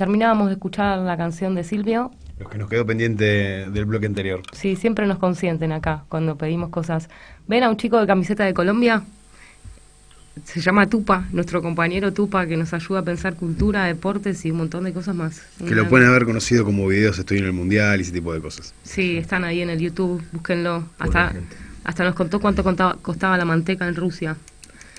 terminábamos de escuchar la canción de Silvio. Los que nos quedó pendiente del bloque anterior. Sí, siempre nos consienten acá cuando pedimos cosas. ¿Ven a un chico de camiseta de Colombia? Se llama Tupa, nuestro compañero Tupa, que nos ayuda a pensar cultura, deportes y un montón de cosas más. Que lo pueden haber conocido como videos Estoy en el Mundial y ese tipo de cosas. Sí, están ahí en el YouTube, búsquenlo. Hasta nos contó cuánto costaba la manteca en Rusia.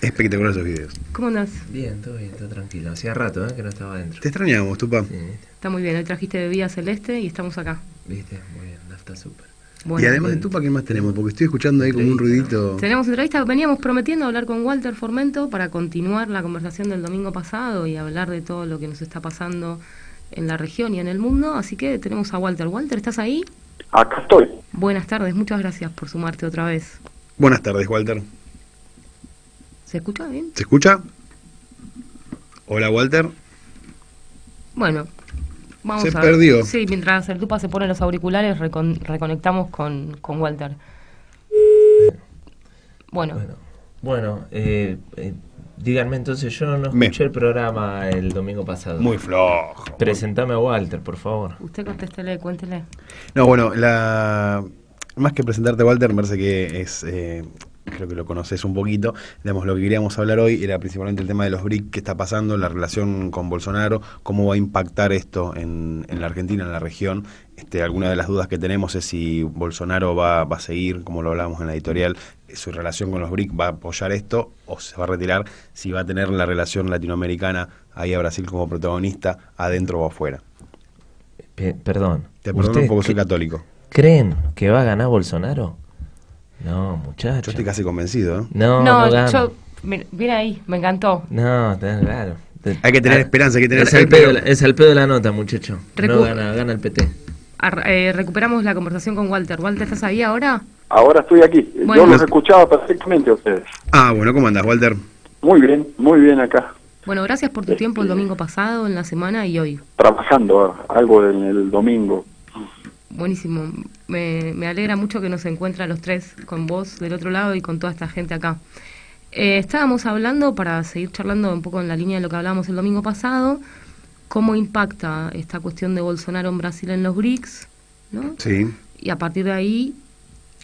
Espectacular esos videos. ¿Cómo andás? Bien, todo tranquilo. Hacía rato que no estaba adentro. Te extrañamos, Tupa. Sí, está muy bien, hoy trajiste bebida celeste y estamos acá. ¿Viste? Muy bien, está súper. Bueno, y además de Tupa, ¿qué más tenemos? Porque estoy escuchando ahí como un ruidito. Tenemos entrevista, veníamos prometiendo hablar con Walter Formento para continuar la conversación del domingo pasado y hablar de todo lo que nos está pasando en la región y en el mundo, así que tenemos a Walter. Walter, ¿estás ahí? Acá estoy. Buenas tardes, muchas gracias por sumarte otra vez. Buenas tardes, Walter. ¿Se escucha bien? ¿Se escucha? Hola, Walter. Bueno, vamos se a perdió. ver. Sí, mientras el Tupa se pone los auriculares, reconectamos con Walter. Bueno, díganme entonces, yo no escuché el programa el domingo pasado. Muy flojo. Presentame a Walter, por favor. Usted contéstele, cuéntele. No, bueno, más que presentarte, Walter, me parece que es... creo que lo conoces un poquito. Digamos, lo que queríamos hablar hoy era principalmente el tema de los BRIC, qué está pasando, la relación con Bolsonaro, cómo va a impactar esto en la Argentina, en la región. Alguna de las dudas que tenemos es si Bolsonaro va a seguir, como lo hablábamos en la editorial, su relación con los BRIC, va a apoyar esto o se va a retirar, si va a tener la relación latinoamericana, ahí a Brasil como protagonista, adentro o afuera. Perdón. Te perdono un poco, soy católico. ¿Creen que va a ganar Bolsonaro? No, muchacho. Yo estoy casi convencido, ¿eh? No, yo... Mira ahí, me encantó. No, claro. Hay que tener esperanza, hay que tener... Es al pedo de la nota, muchacho. No gana el PT. Recuperamos la conversación con Walter. Walter, ¿estás ahí ahora? Ahora estoy aquí. Bueno. Yo los escuchaba perfectamente a ustedes. Ah, bueno, ¿cómo andás, Walter? Muy bien acá. Bueno, gracias por tu tiempo el domingo pasado, en la semana y hoy. Trabajando algo en el domingo. Buenísimo. Me alegra mucho que nos encuentre a los tres, con vos del otro lado y con toda esta gente acá. Estábamos hablando, para seguir charlando un poco en la línea de lo que hablábamos el domingo pasado, cómo impacta esta cuestión de Bolsonaro en Brasil en los BRICS, ¿no? Sí. Y a partir de ahí...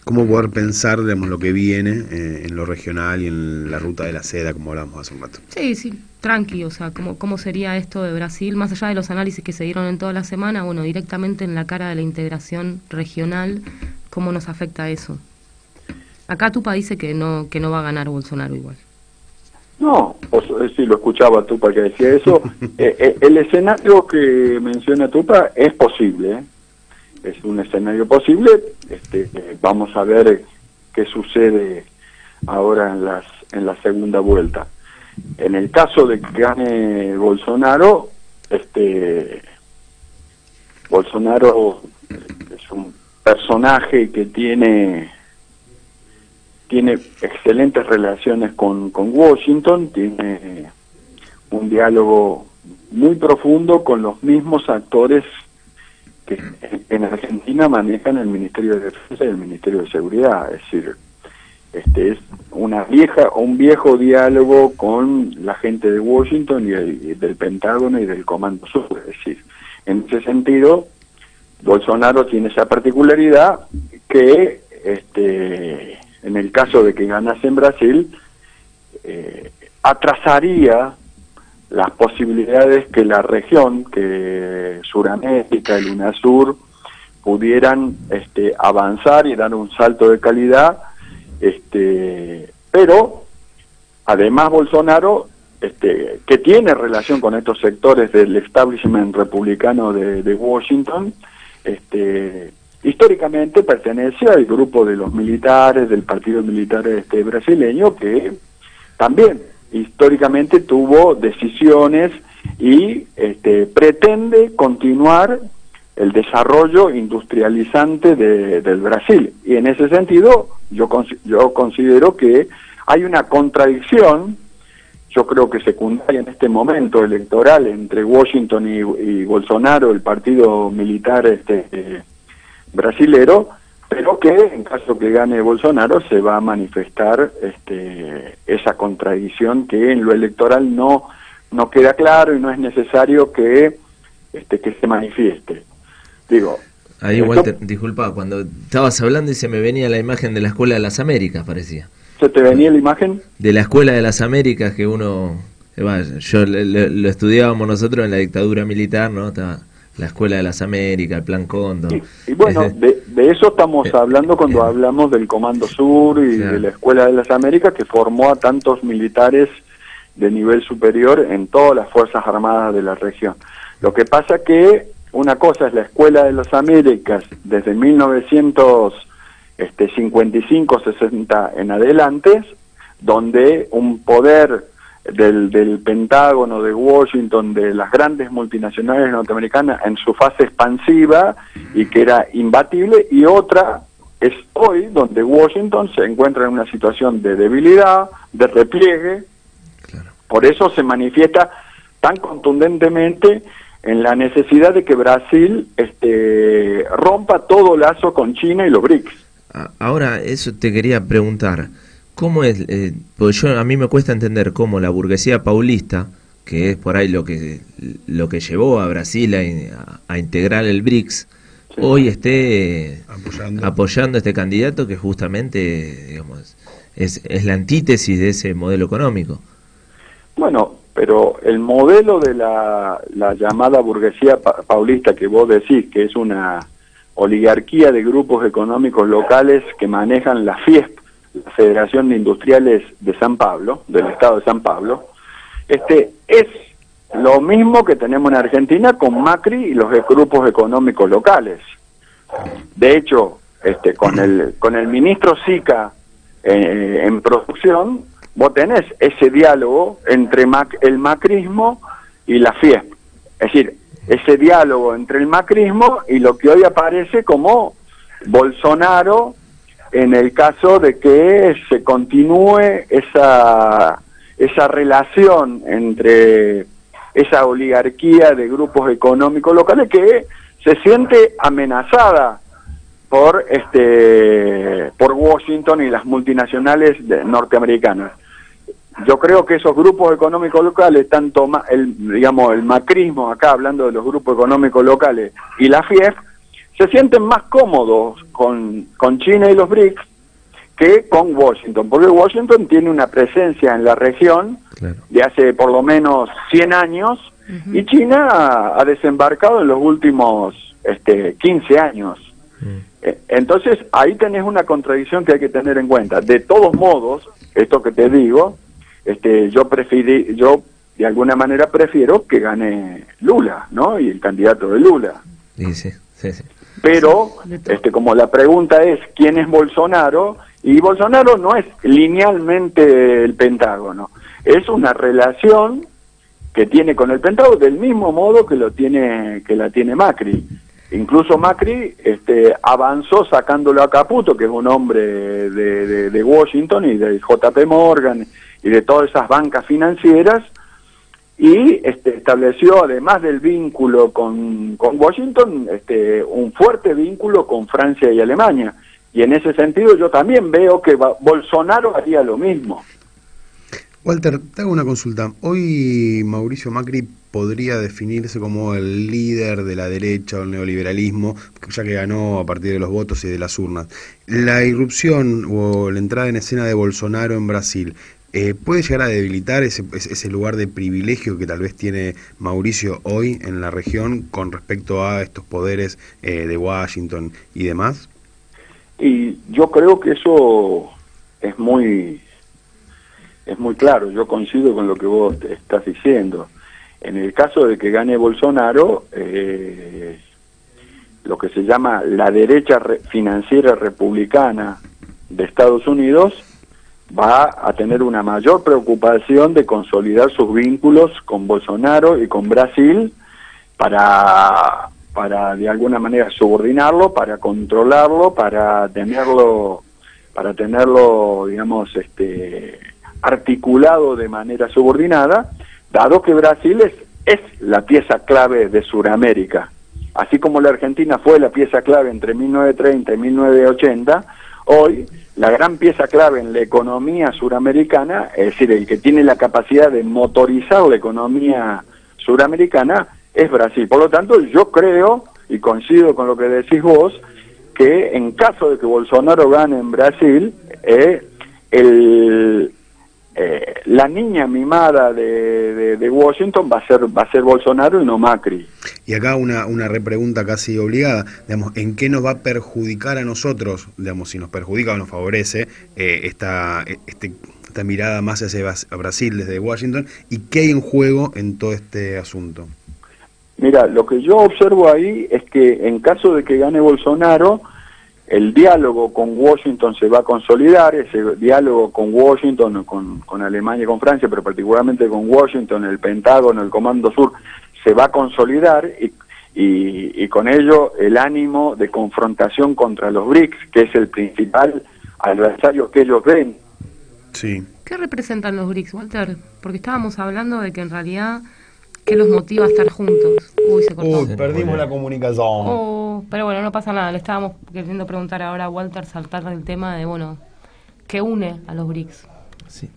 Cómo poder pensar, digamos, lo que viene en lo regional y en la ruta de la seda, como hablábamos hace un rato. Sí, tranqui, o sea, cómo sería esto de Brasil, más allá de los análisis que se dieron en toda la semana, bueno, directamente en la cara de la integración regional, cómo nos afecta eso. Acá Tupa dice que no va a ganar Bolsonaro igual. No, sí, lo escuchaba Tupa que decía eso. El escenario que menciona Tupa es posible, ¿eh? Es un escenario posible. Vamos a ver qué sucede ahora en la segunda vuelta. En el caso de que gane Bolsonaro, Bolsonaro es un personaje que tiene excelentes relaciones con Washington, tiene un diálogo muy profundo con los mismos actores que en Argentina manejan el Ministerio de Defensa y el Ministerio de Seguridad. Es decir, es un viejo diálogo con la gente de Washington y del Pentágono y del Comando Sur. Es decir, en ese sentido, Bolsonaro tiene esa particularidad que, en el caso de que ganase en Brasil, atrasaría las posibilidades que la región, que Suramérica, el UNASUR, pudieran avanzar y dar un salto de calidad, pero además Bolsonaro, que tiene relación con estos sectores del establishment republicano de Washington, históricamente pertenece al grupo de los militares, del partido militar brasileño, que también históricamente tuvo decisiones y pretende continuar el desarrollo industrializante del Brasil. Y en ese sentido, yo considero que hay una contradicción, yo creo que secundaria en este momento electoral, entre Washington y Bolsonaro, el partido militar brasilero, pero que en caso que gane Bolsonaro se va a manifestar esa contradicción que en lo electoral no queda claro, y no es necesario que que se manifieste. Digo, Ahí, Walter, disculpa, cuando estabas hablando y se me venía la imagen de la Escuela de las Américas, parecía. ¿se te venía la imagen? De la Escuela de las Américas que uno... yo lo estudiábamos nosotros en la dictadura militar, ¿no? Estaba la Escuela de las Américas, el Plan Cóndor. Y bueno, de eso estamos hablando cuando hablamos del Comando Sur y claro, de la Escuela de las Américas, que formó a tantos militares de nivel superior en todas las Fuerzas Armadas de la región. Lo que pasa que una cosa es la Escuela de las Américas desde 1955-60 en adelante, donde un poder del Pentágono, de Washington, de las grandes multinacionales norteamericanas en su fase expansiva y que era imbatible, y otra es hoy, donde Washington se encuentra en una situación de debilidad, de repliegue. claro. Por eso se manifiesta tan contundentemente en la necesidad de que Brasil rompa todo lazo con China y los BRICS. Ahora, eso te quería preguntar. ¿Cómo es? Pues a mí me cuesta entender cómo la burguesía paulista, que es por ahí lo que llevó a Brasil a integrar el BRICS, sí, hoy esté apoyando a este candidato que justamente, digamos, es la antítesis de ese modelo económico. Bueno, pero el modelo de la llamada burguesía paulista que vos decís, que es una oligarquía de grupos económicos locales que manejan la FIEP, la Federación de Industriales de San Pablo, del Estado de San Pablo, es lo mismo que tenemos en Argentina con Macri y los grupos económicos locales. De hecho, con el ministro Sica en producción, vos tenés ese diálogo entre el macrismo y la FIEP. Es decir, ese diálogo entre el macrismo y lo que hoy aparece como Bolsonaro, en el caso de que se continúe esa relación entre esa oligarquía de grupos económicos locales que se siente amenazada por Washington y las multinacionales norteamericanas. Yo creo que esos grupos económicos locales, tanto el macrismo, acá hablando de los grupos económicos locales, y la FIEP, se sienten más cómodos con China y los BRICS que con Washington, porque Washington tiene una presencia en la región, claro, de hace por lo menos 100 años, y China ha desembarcado en los últimos 15 años. Entonces, ahí tenés una contradicción que hay que tener en cuenta. De todos modos, esto que te digo, yo de alguna manera prefiero que gane Lula, ¿no? Y el candidato de Lula. Sí, sí, sí, sí. Pero, como la pregunta es ¿quién es Bolsonaro? Y Bolsonaro no es linealmente el Pentágono, es una relación que tiene con el Pentágono del mismo modo que la tiene Macri. Incluso Macri avanzó sacándolo a Caputo, que es un hombre de Washington y de JP Morgan y de todas esas bancas financieras, y estableció, además del vínculo con Washington, un fuerte vínculo con Francia y Alemania. Y en ese sentido yo también veo que Bolsonaro haría lo mismo. Walter, te hago una consulta. Hoy Mauricio Macri podría definirse como el líder de la derecha o el neoliberalismo, ya que ganó a partir de los votos y de las urnas. La irrupción o la entrada en escena de Bolsonaro en Brasil, ¿puede llegar a debilitar ese lugar de privilegio que tal vez tiene Mauricio hoy en la región con respecto a estos poderes de Washington y demás? Y yo creo que eso es muy claro. Yo coincido con lo que vos estás diciendo. En el caso de que gane Bolsonaro, lo que se llama la derecha financiera republicana de Estados Unidos va a tener una mayor preocupación de consolidar sus vínculos con Bolsonaro y con Brasil para de alguna manera subordinarlo, para controlarlo, para tenerlo, digamos, articulado de manera subordinada, dado que Brasil es la pieza clave de Sudamérica. Así como la Argentina fue la pieza clave entre 1930 y 1980, hoy la gran pieza clave en la economía suramericana, es decir, el que tiene la capacidad de motorizar la economía suramericana, es Brasil. Por lo tanto, yo creo, y coincido con lo que decís vos, que en caso de que Bolsonaro gane en Brasil, la niña mimada de Washington va a ser Bolsonaro y no Macri. Y acá una repregunta casi obligada, digamos, ¿en qué nos va a perjudicar a nosotros, digamos, si nos perjudica o nos favorece esta mirada más hacia Brasil desde Washington, y qué hay en juego en todo este asunto? Mira, lo que yo observo ahí es que en caso de que gane Bolsonaro, el diálogo con Washington se va a consolidar, ese diálogo con Washington, con Alemania y con Francia, pero particularmente con Washington, el Pentágono, el Comando Sur, se va a consolidar y con ello el ánimo de confrontación contra los BRICS, que es el principal adversario que ellos ven. Sí. ¿Qué representan los BRICS, Walter? Porque estábamos hablando de que en realidad, ¿qué los motiva a estar juntos? Uy, se cortó. Perdimos la comunicación. Pero bueno, no pasa nada. Le estábamos queriendo preguntar ahora a Walter, saltar del tema de, bueno, ¿qué une a los BRICS? Sí,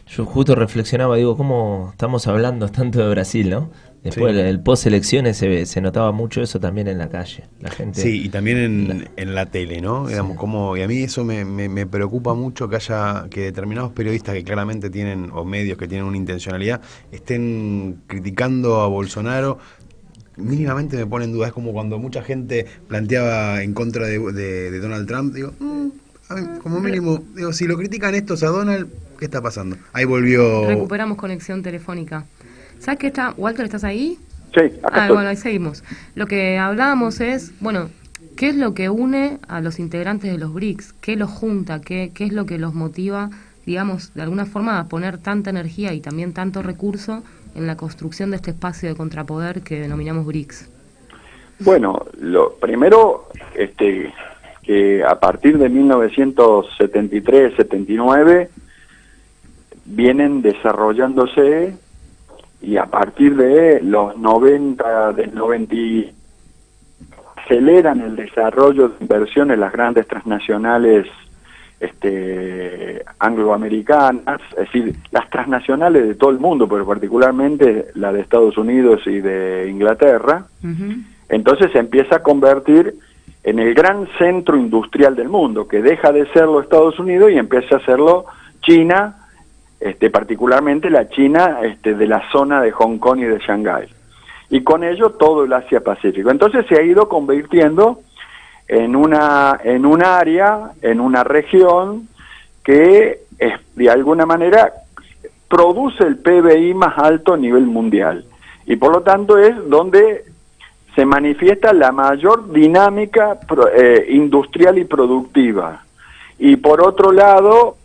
yo justo reflexionaba, digo, cómo estamos hablando tanto de Brasil, ¿no? Después, el post-elecciones se notaba mucho eso también en la calle. La gente. Sí, y también en la tele, ¿no? Digamos, y a mí eso me preocupa mucho que determinados periodistas que claramente tienen, o medios que tienen una intencionalidad, estén criticando a Bolsonaro. Mínimamente me pone en duda. Es como cuando mucha gente planteaba en contra de Donald Trump. Digo, a mí, como mínimo, digo, si lo critican estos a Donald, ¿qué está pasando? Ahí volvió. Recuperamos conexión telefónica. ¿Sabes qué está? Walter, ¿estás ahí? Sí, acá estoy. Bueno, ahí seguimos. Lo que hablábamos es, bueno, ¿qué es lo que une a los integrantes de los BRICS? ¿Qué los junta? ¿Qué es lo que los motiva, digamos, de alguna forma a poner tanta energía y también tanto recurso en la construcción de este espacio de contrapoder que denominamos BRICS? Bueno, lo primero, que a partir de 1973-79 vienen desarrollándose, y a partir de los 90, del 90, aceleran el desarrollo de inversiones las grandes transnacionales angloamericanas, es decir, las transnacionales de todo el mundo, pero particularmente la de Estados Unidos y de Inglaterra. Entonces se empieza a convertir en el gran centro industrial del mundo, que deja de serlo Estados Unidos y empieza a serlo China, particularmente la China de la zona de Hong Kong y de Shanghái, y con ello todo el Asia-Pacífico. Entonces se ha ido convirtiendo en una área, en una región que de alguna manera produce el PBI más alto a nivel mundial, y por lo tanto es donde se manifiesta la mayor dinámica industrial y productiva. Y por otro lado,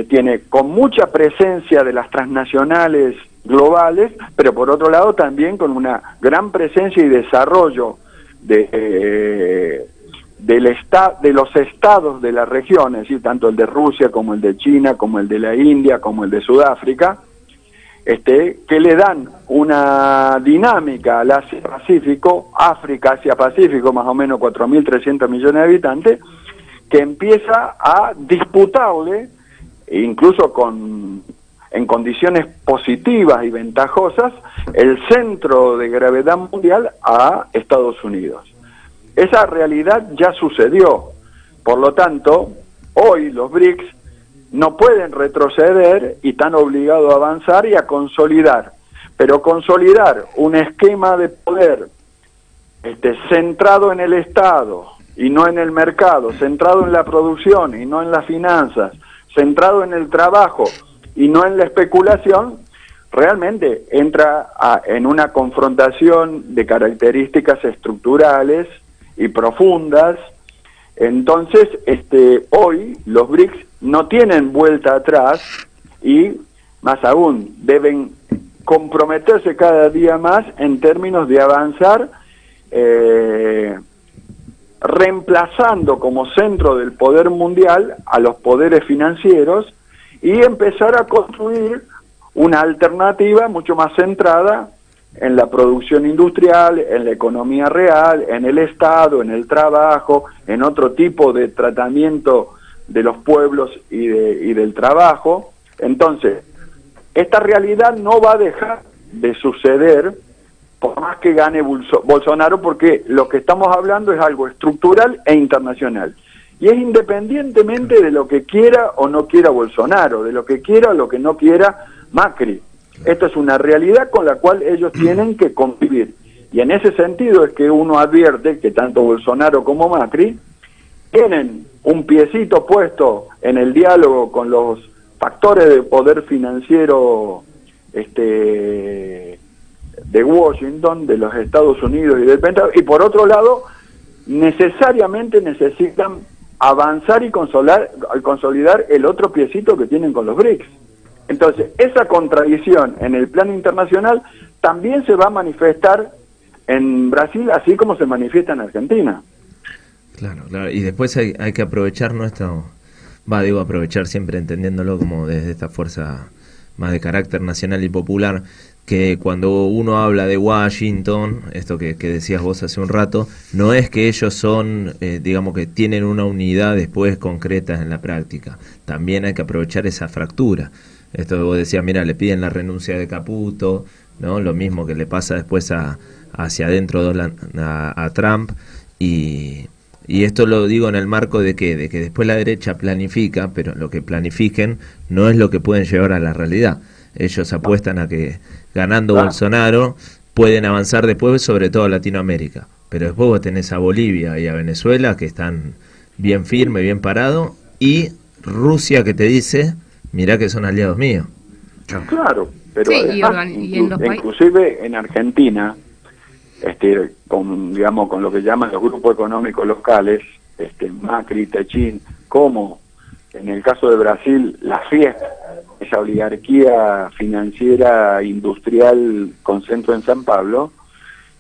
tiene con mucha presencia de las transnacionales globales, pero por otro lado también con una gran presencia y desarrollo de los estados de la región, es decir, tanto el de Rusia como el de China, como el de la India, como el de Sudáfrica, que le dan una dinámica al Asia-Pacífico, África, Asia-Pacífico, más o menos 4.300 millones de habitantes, que empieza a disputarle, incluso en condiciones positivas y ventajosas, el centro de gravedad mundial a Estados Unidos. Esa realidad ya sucedió. Por lo tanto, hoy los BRICS no pueden retroceder y están obligados a avanzar y a consolidar. Pero consolidar un esquema de poder centrado en el Estado y no en el mercado, centrado en la producción y no en las finanzas, centrado en el trabajo y no en la especulación, realmente entra en una confrontación de características estructurales y profundas. Entonces, hoy los BRICS no tienen vuelta atrás y, más aún, deben comprometerse cada día más en términos de avanzar, reemplazando como centro del poder mundial a los poderes financieros y empezar a construir una alternativa mucho más centrada en la producción industrial, en la economía real, en el Estado, en el trabajo, en otro tipo de tratamiento de los pueblos y del trabajo. Entonces, esta realidad no va a dejar de suceder por más que gane Bolsonaro, porque lo que estamos hablando es algo estructural e internacional. Y es independientemente de lo que quiera o no quiera Bolsonaro, de lo que quiera o lo que no quiera Macri. Esto es una realidad con la cual ellos tienen que convivir. Y en ese sentido es que uno advierte que tanto Bolsonaro como Macri tienen un piecito puesto en el diálogo con los factores de poder financiero de Washington, de los Estados Unidos y del Pentágono, y por otro lado, necesariamente necesitan avanzar y consolidar el otro piecito que tienen con los BRICS. Entonces, esa contradicción en el plano internacional también se va a manifestar en Brasil, así como se manifiesta en Argentina. Claro, claro. Y después hay que aprovechar aprovechar siempre entendiéndolo como desde esta fuerza más de carácter nacional y popular, que cuando uno habla de Washington, esto que decías vos hace un rato, no es que ellos son, digamos que tienen una unidad después concreta en la práctica. También hay que aprovechar esa fractura. Esto que vos decías, mira, le piden la renuncia de Caputo, ¿no? Lo mismo que le pasa después hacia adentro a Trump, y esto lo digo en el marco de que después la derecha planifica, pero lo que planifiquen no es lo que pueden llevar a la realidad. Ellos apuestan a que ganando Bolsonaro pueden avanzar después, sobre todo a Latinoamérica. Pero después vos tenés a Bolivia y a Venezuela que están bien firmes, bien parados, y Rusia que te dice, mirá que son aliados míos. Claro, pero sí, además, inclusive en Argentina, con lo que llaman los grupos económicos locales, Macri, Techín, como en el caso de Brasil, la Fiesta, esa oligarquía financiera industrial con centro en San Pablo,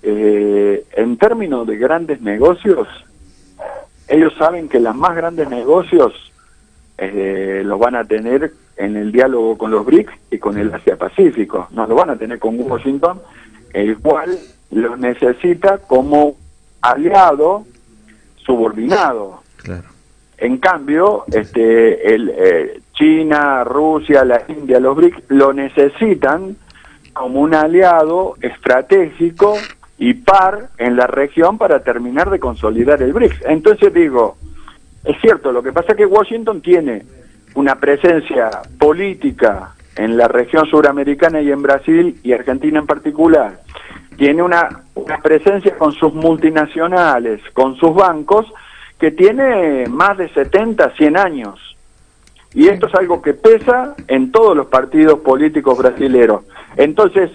en términos de grandes negocios, ellos saben que los más grandes negocios los van a tener en el diálogo con los BRICS y con el Asia-Pacífico, no lo van a tener con Washington, el cual los necesita como aliado subordinado. Claro. En cambio, China, Rusia, la India, los BRICS lo necesitan como un aliado estratégico y par en la región para terminar de consolidar el BRICS. Entonces digo, es cierto, lo que pasa es que Washington tiene una presencia política en la región suramericana y en Brasil y Argentina en particular, tiene una presencia con sus multinacionales, con sus bancos, que tiene más de 70, 100 años. Y esto es algo que pesa en todos los partidos políticos brasileños. Entonces,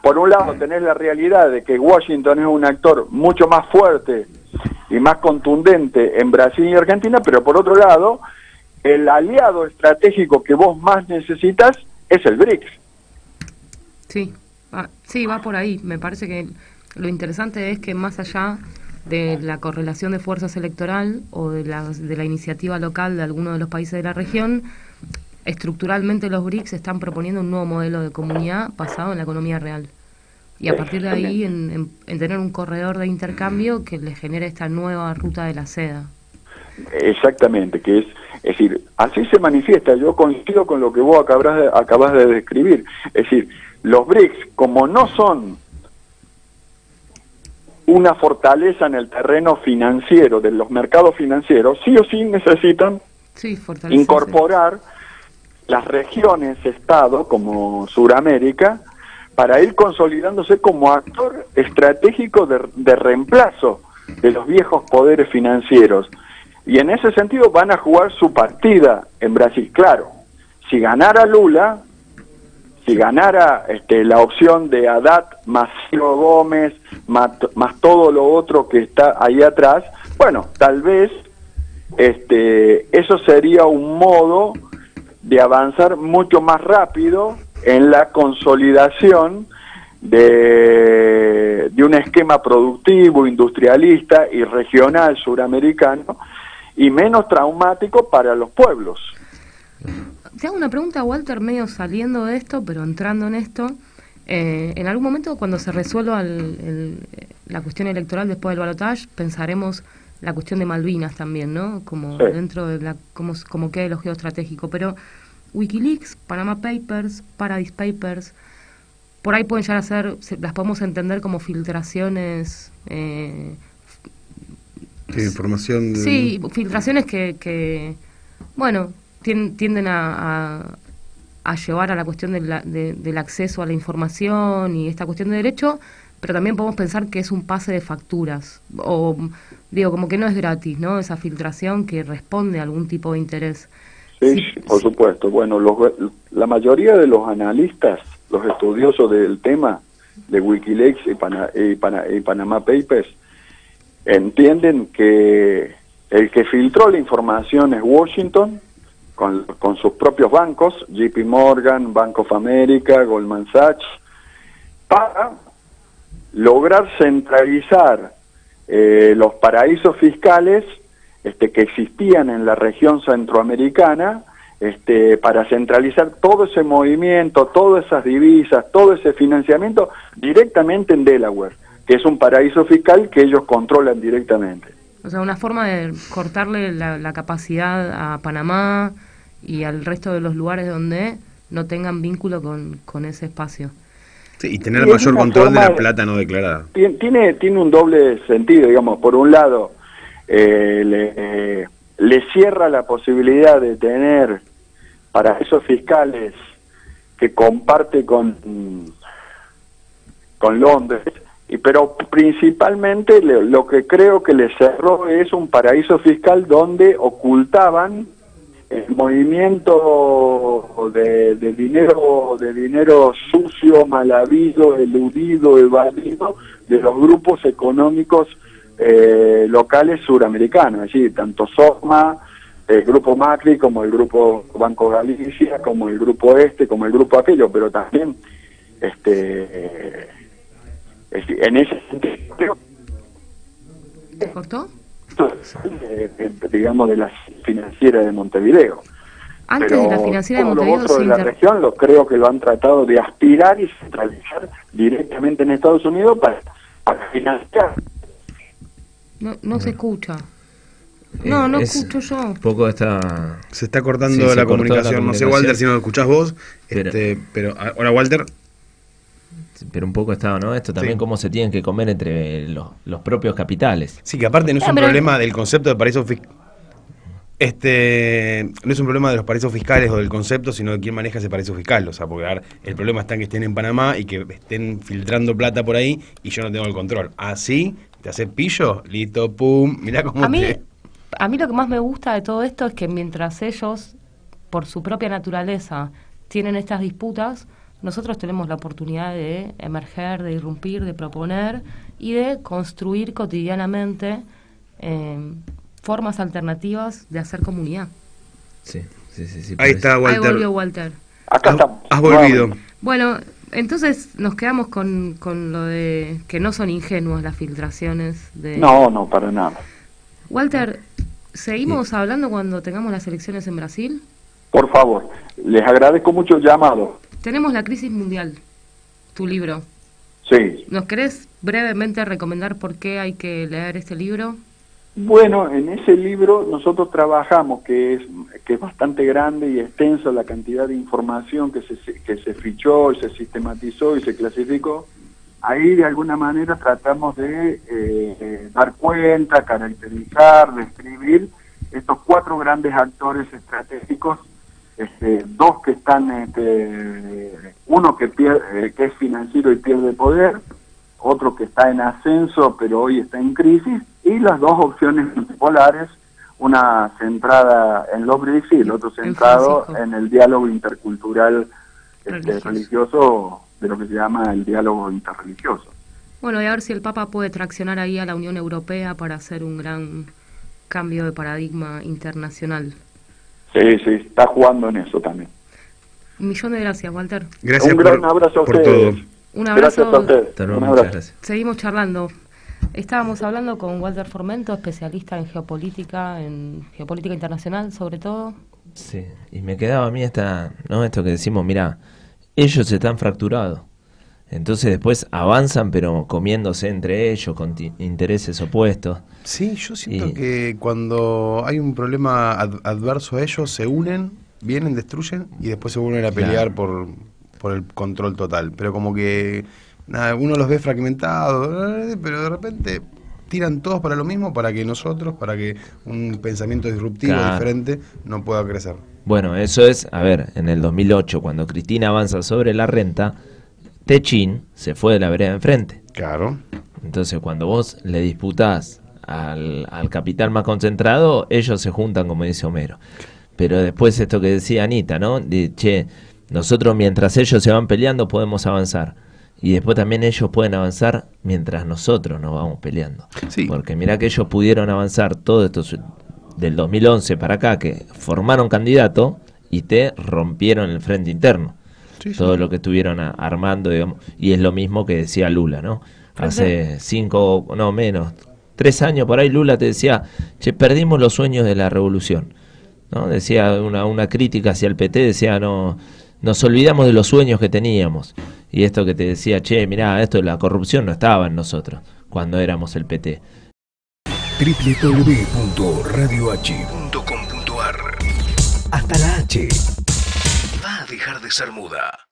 por un lado tenés la realidad de que Washington es un actor mucho más fuerte y más contundente en Brasil y Argentina, pero por otro lado, el aliado estratégico que vos más necesitas es el BRICS. Sí, sí, va por ahí. Me parece que lo interesante es que más allá de la correlación de fuerzas electoral o de la iniciativa local de alguno de los países de la región, estructuralmente los BRICS están proponiendo un nuevo modelo de comunidad basado en la economía real. Y a partir de ahí en tener un corredor de intercambio que le genere esta nueva ruta de la seda. Exactamente, es decir, así se manifiesta. Yo coincido con lo que vos acabas de describir. Es decir, los BRICS, como no son una fortaleza en el terreno financiero, de los mercados financieros, sí o sí necesitan incorporar las regiones, Estado, como Suramérica, para ir consolidándose como actor estratégico de reemplazo de los viejos poderes financieros. Y en ese sentido van a jugar su partida en Brasil. Claro, si ganara Lula, si ganara la opción de Haddad más Ciro Gómez, más todo lo otro que está ahí atrás, bueno, tal vez eso sería un modo de avanzar mucho más rápido en la consolidación de un esquema productivo, industrialista y regional suramericano, y menos traumático para los pueblos. Te hago una pregunta, Walter, medio saliendo de esto, pero entrando en esto. En algún momento, cuando se resuelva la cuestión electoral después del balotaje, pensaremos la cuestión de Malvinas también, ¿no? Como dentro de como quede lo geoestratégico. Pero Wikileaks, Panama Papers, Paradise Papers, por ahí pueden llegar a ser, las podemos entender como filtraciones. ¿Qué información? Sí, filtraciones que bueno, tienden a llevar a la cuestión del acceso a la información y esta cuestión de derecho, pero también podemos pensar que es un pase de facturas, o digo, como que no es gratis, ¿no? Esa filtración que responde a algún tipo de interés. Sí, por supuesto. Bueno, la mayoría de los analistas, los estudiosos del tema de Wikileaks y Panama Papers, entienden que el que filtró la información es Washington, con sus propios bancos, JP Morgan, Bank of America, Goldman Sachs, para lograr centralizar los paraísos fiscales que existían en la región centroamericana, para centralizar todo ese movimiento, todas esas divisas, todo ese financiamiento directamente en Delaware, que es un paraíso fiscal que ellos controlan directamente. O sea, una forma de cortarle la capacidad a Panamá y al resto de los lugares donde no tengan vínculo con ese espacio. Sí, y tener mayor control de la plata no declarada. Tiene un doble sentido, digamos. Por un lado, le cierra la posibilidad de tener paraísos fiscales que comparte con Londres, pero principalmente lo que creo que le cerró es un paraíso fiscal donde ocultaban el movimiento de dinero sucio, mal habido, eludido, evadido de los grupos económicos locales suramericanos, es decir, tanto SOMA, el grupo Macri, como el grupo Banco Galicia, como el grupo como el grupo aquello, pero también en ese sentido. ¿Te cortó? Digamos, de la financiera de Montevideo. Antes pero de la financiera de Montevideo, los otros de la región creo que lo han tratado de aspirar y centralizar directamente en Estados Unidos para financiar. No se escucha. No escucho yo. Poco está... Se está cortando la comunicación. No sé, Walter, si nos escuchás vos. Pero ahora, Walter. Pero un poco estaba, ¿no? Esto también, cómo se tienen que comer entre los propios capitales. Sí, que aparte no es un problema del concepto de paraíso fiscal. No es un problema de los paraísos fiscales o del concepto, sino de quién maneja ese paraíso fiscal. O sea, porque el problema está en que estén en Panamá y que estén filtrando plata por ahí y yo no tengo el control. Así, te hace pillo, listo, pum, mirá cómo a mí lo que más me gusta de todo esto es que mientras ellos, por su propia naturaleza, tienen estas disputas, nosotros tenemos la oportunidad de emerger, de irrumpir, de proponer y de construir cotidianamente formas alternativas de hacer comunidad. Sí. Ahí está, Walter. Ahí volvió Walter. Acá estamos. Has volvido. Bueno, entonces nos quedamos con lo de que no son ingenuas las filtraciones de... No, para nada. Walter, ¿seguimos hablando cuando tengamos las elecciones en Brasil? Por favor, les agradezco mucho el llamado. Tenemos La Crisis Mundial, tu libro. Sí. ¿Nos querés brevemente recomendar por qué hay que leer este libro? Bueno, en ese libro nosotros trabajamos, que es bastante grande y extenso la cantidad de información que se fichó y se sistematizó y se clasificó. Ahí de alguna manera tratamos de dar cuenta, caracterizar, describir estos 4 grandes actores estratégicos, dos que están, uno que es financiero y pierde poder, otro que está en ascenso pero hoy está en crisis, y las 2 opciones multipolares, una centrada en los BRICS y el otro centrado en el diálogo intercultural religioso, de lo que se llama el diálogo interreligioso. Bueno, y a ver si el Papa puede traccionar ahí a la Unión Europea para hacer un gran cambio de paradigma internacional. Sí, está jugando en eso también. Un millón de gracias, Walter. Gracias un gran abrazo a ustedes. Todo. Un abrazo. Gracias a ustedes. Un abrazo. Seguimos charlando. Estábamos hablando con Walter Formento, especialista en geopolítica internacional sobre todo. Sí, y me quedaba a mí esto que decimos, mira, ellos están fracturados. Entonces después avanzan, pero comiéndose entre ellos, con intereses opuestos. Sí, yo siento que cuando hay un problema adverso a ellos, se unen, vienen, destruyen y después se vuelven a pelear por por el control total, pero como que nada, uno los ve fragmentados, pero de repente tiran todos para lo mismo, para que nosotros, para que un pensamiento disruptivo, diferente, no pueda crecer. Bueno, eso es, a ver, en el 2008, cuando Cristina avanza sobre la renta, Techín se fue de la vereda de enfrente. Claro. Entonces, cuando vos le disputás al capital más concentrado, ellos se juntan, como dice Homero. Pero después esto que decía Anita, ¿no? De, che, nosotros mientras ellos se van peleando podemos avanzar. Y después también ellos pueden avanzar mientras nosotros nos vamos peleando. Sí. Porque mirá que ellos pudieron avanzar todo esto del 2011 para acá, que formaron candidato y te rompieron el frente interno. Sí, todo sí. Lo que estuvieron armando, digamos. Y es lo mismo que decía Lula, ¿no? Hace 3 años por ahí Lula te decía, che, perdimos los sueños de la revolución, ¿no? Decía una crítica hacia el PT, decía, no, nos olvidamos de los sueños que teníamos. Y esto que te decía, che, mirá, esto de la corrupción no estaba en nosotros cuando éramos el PT. www.radioh.com.ar. Hasta la H va a dejar de ser muda.